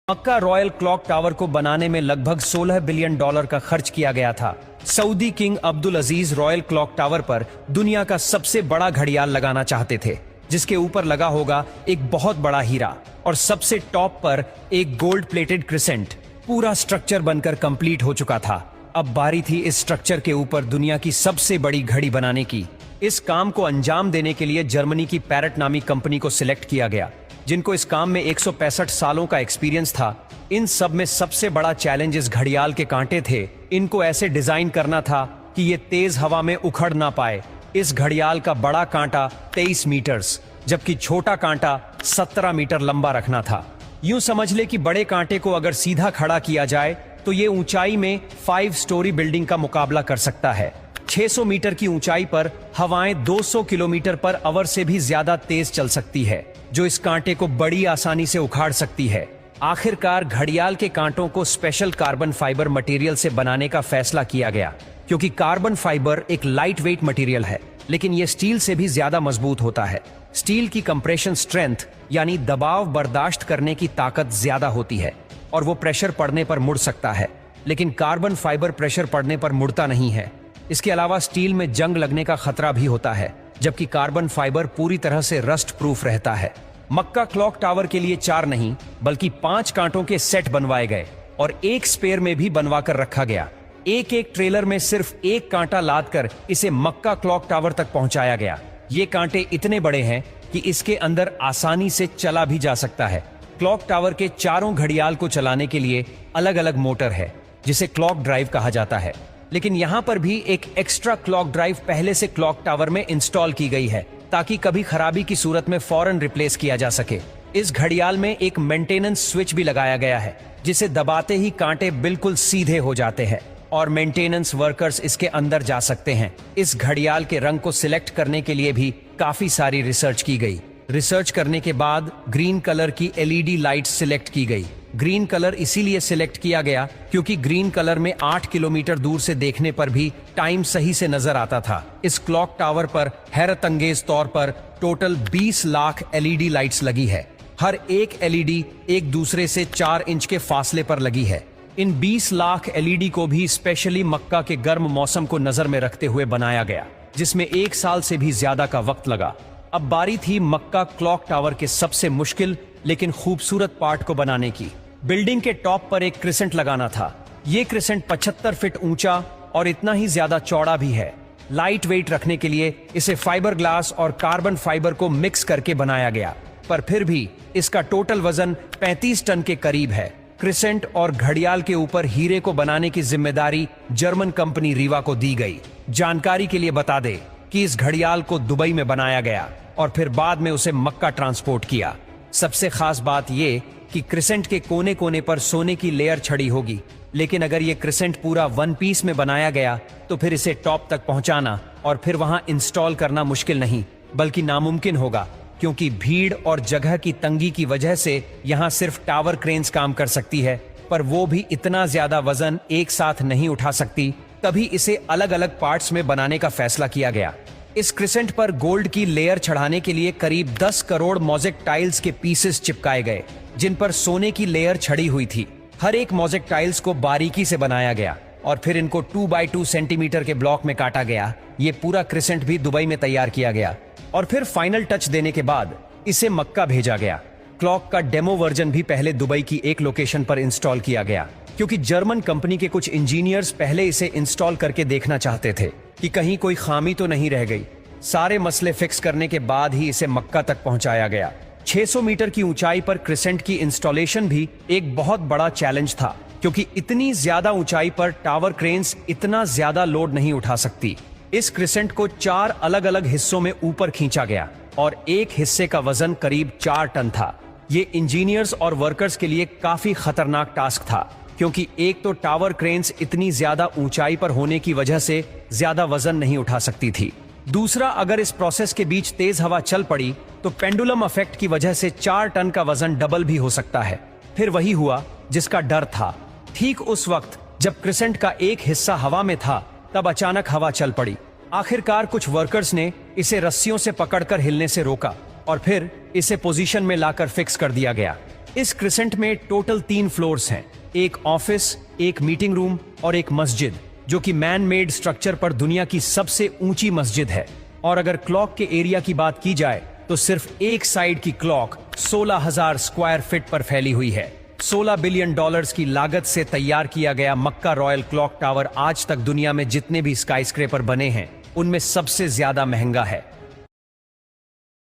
मक्का royal clock tower को बनाने में लगभग $16 बिलियन का खर्च किया गया था। सऊदी किंग अब्दुल अजीज रॉयल क्लॉक टावर पर दुनिया का सबसे बड़ा घड़ियाल लगाना चाहते थे, जिसके ऊपर लगा होगा एक बहुत बड़ा हीरा और सबसे टॉप पर एक गोल्ड प्लेटेड क्रिसेंट। पूरा स्ट्रक्चर बनकर कंप्लीट हो चुका था। अब बारी थी इस स्ट्रक्चर के ऊपर दुनिया की सबसे बड़ी घड़ी बनाने की। इस काम को अंजाम देने के लिए जर्मनी की पैरेट नामी कंपनी को सिलेक्ट किया गया, जिनको इस काम में 165 सालों का एक्सपीरियंस था। इन सब में सबसे बड़ा चैलेंज इस घड़ियाल के कांटे थे। इनको ऐसे डिजाइन करना था कि ये तेज हवा में उखड़ ना पाए। इस घड़ियाल का बड़ा कांटा 23 मीटर्स जबकि छोटा कांटा 17 मीटर लंबा रखना था। यूं समझ ले कि बड़े कांटे को अगर सीधा खड़ा किया जाए तो ये ऊंचाई में 5 स्टोरी बिल्डिंग का मुकाबला कर सकता है। 600 मीटर की ऊंचाई पर हवाएं 200 किलोमीटर पर आवर से भी ज्यादा तेज चल सकती है, जो इस कांटे को बड़ी आसानी से उखाड़ सकती है। आखिरकार घड़ियाल के कांटों को स्पेशल कार्बन फाइबर मटेरियल से बनाने का फैसला किया गया, क्योंकि कार्बन फाइबर एक लाइट वेट मटेरियल है, लेकिन यह स्टील से भी ज्यादा मजबूत होता है। स्टील की कंप्रेशन स्ट्रेंथ यानी दबाव बर्दाश्त करने की ताकत ज्यादा होती है और वो प्रेशर पड़ने पर मुड़ सकता है, लेकिन कार्बन फाइबर प्रेशर पड़ने पर मुड़ता नहीं है। इसके अलावा स्टील में जंग लगने का खतरा भी होता है, जबकि कार्बन फाइबर पूरी तरह से रस्ट प्रूफ रहता है। मक्का क्लॉक टावर के लिए 4 नहीं बल्कि 5 कांटों के सेट बनवाए गए और एक स्पेयर में भी बनवा कर रखा गया। एक एक ट्रेलर में सिर्फ एक कांटा लाद कर इसे मक्का क्लॉक टावर तक पहुंचाया गया। ये कांटे इतने बड़े हैं कि इसके अंदर आसानी से चला भी जा सकता है। क्लॉक टावर के चारों घड़ियाल को चलाने के लिए अलग अलग मोटर है, जिसे क्लॉक ड्राइव कहा जाता है, लेकिन यहाँ पर भी एक एक्स्ट्रा क्लॉक ड्राइव पहले से क्लॉक टावर में इंस्टॉल की गई है, ताकि कभी खराबी की सूरत में फौरन रिप्लेस किया जा सके। इस घड़ियाल में एक मेंटेनेंस स्विच भी लगाया गया है, जिसे दबाते ही कांटे बिल्कुल सीधे हो जाते हैं और मेंटेनेंस वर्कर्स इसके अंदर जा सकते हैं। इस घड़ियाल के रंग को सिलेक्ट करने के लिए भी काफी सारी रिसर्च की गई। रिसर्च करने के बाद ग्रीन कलर की LED लाइट सिलेक्ट की गई। ग्रीन कलर इसीलिए सिलेक्ट किया गया क्योंकि ग्रीन कलर में 8 किलोमीटर दूर से देखने पर भी टाइम सही से नजर आता था। इस क्लॉक टावर पर हैरत अंगेज तौर पर टोटल 20 लाख LED लाइट्स लगी है। हर एक LED एक दूसरे से 4 इंच के फासले पर लगी है। इन 20 लाख LED को भी स्पेशली मक्का के गर्म मौसम को नजर में रखते हुए बनाया गया, जिसमें 1 साल से भी ज्यादा का वक्त लगा। अब बारी थी मक्का क्लॉक टावर के सबसे मुश्किल लेकिन खूबसूरत पार्ट को बनाने की। बिल्डिंग के टॉप पर एक क्रिसेंट लगाना था। ये क्रिसेंट 75 फीट ऊंचा और इतना ही ज्यादा चौड़ा भी है। लाइट वेट रखने के लिए इसे फाइबर ग्लास और कार्बन फाइबर को मिक्स करके बनाया गया, पर फिर भी इसका टोटल वजन 35 टन के करीब है। क्रिसेंट और घड़ियाल के ऊपर हीरे को बनाने की जिम्मेदारी जर्मन कंपनी रीवा को दी गई। जानकारी के लिए बता दे कि इस घड़ियाल को दुबई में बनाया गया और फिर बाद में उसे मक्का ट्रांसपोर्ट किया। सबसे खास बात यह कि क्रिसेंट के कोने कोने पर सोने की लेयर छड़ी होगी, लेकिन अगर ये क्रिसेंट पूरा 1 पीस में बनाया गया तो फिर इसे टॉप तक पहुंचाना और फिर वहां इंस्टॉल करना मुश्किल नहीं बल्कि नामुमकिन होगा, क्योंकि भीड़ और जगह की तंगी की वजह से यहां सिर्फ टावर क्रेन्स काम कर सकती है, पर वो भी इतना ज्यादा वजन एक साथ नहीं उठा सकती। तभी इसे अलग अलग पार्ट्स में बनाने का फैसला किया गया। इस क्रिसेंट पर गोल्ड की लेयर चढ़ाने के लिए करीब 10 करोड़ मोज़ेक टाइल्स के पीसेस चिपकाए गए, जिन पर सोने की लेयर छड़ी हुई थी। हर एक मोज़ेक टाइल्स को बारीकी से बनाया गया और फिर इनको 2 बाई 2 सेंटीमीटर के ब्लॉक में काटा गया। ये पूरा क्रिसेंट भी दुबई में तैयार किया गया और फिर फाइनल टच देने के बाद इसे मक्का भेजा गया। क्लॉक का डेमो वर्जन भी पहले दुबई की एक लोकेशन पर इंस्टॉल किया गया, क्योंकि जर्मन कंपनी के कुछ इंजीनियर्स पहले इसे इंस्टॉल करके देखना चाहते थे कि कहीं कोई खामी तो नहीं रह गई। सारे मसले फिक्स करने के बाद ही इसे मक्का तक पहुंचाया गया। 600 मीटर की ऊंचाई पर क्रिसेंट की इंस्टॉलेशन भी एक बहुत बड़ा चैलेंज था, क्योंकि इतनी ज्यादा ऊंचाई पर टावर क्रेन्स इतना ज्यादा लोड नहीं उठा सकती। इस क्रिसेंट को 4 अलग अलग हिस्सों में ऊपर खींचा गया और एक हिस्से का वजन करीब 4 टन था। ये इंजीनियर्स और वर्कर्स के लिए काफी खतरनाक टास्क था, क्योंकि एक तो टावर क्रेन्स इतनी ज्यादा ऊंचाई पर होने की वजह से ज्यादा वजन नहीं उठा सकती थी। दूसरा, अगर इस प्रोसेस के बीच तेज हवा चल पड़ी तो पेंडुलम इफेक्ट की वजह से 4 टन का वजन डबल भी हो सकता है। फिर वही हुआ जिसका डर था। ठीक उस वक्त जब क्रिसेंट का एक हिस्सा हवा में था, तब अचानक हवा चल पड़ी। आखिरकार कुछ वर्कर्स ने इसे रस्सियों से पकड़कर हिलने से रोका और फिर इसे पोजीशन में लाकर फिक्स कर दिया गया। इस क्रिसेंट में टोटल 3 फ्लोर्स हैं, एक ऑफिस, एक मीटिंग रूम और एक मस्जिद, जो कि मैन मेड स्ट्रक्चर पर दुनिया की सबसे ऊंची मस्जिद है। और अगर क्लॉक के एरिया की बात की जाए तो सिर्फ एक साइड की क्लॉक 16,000 स्क्वायर फीट पर फैली हुई है। $16 बिलियन की लागत से तैयार किया गया मक्का रॉयल क्लॉक टावर आज तक दुनिया में जितने भी स्काईस्क्रेपर बने हैं उनमें सबसे ज्यादा महंगा है।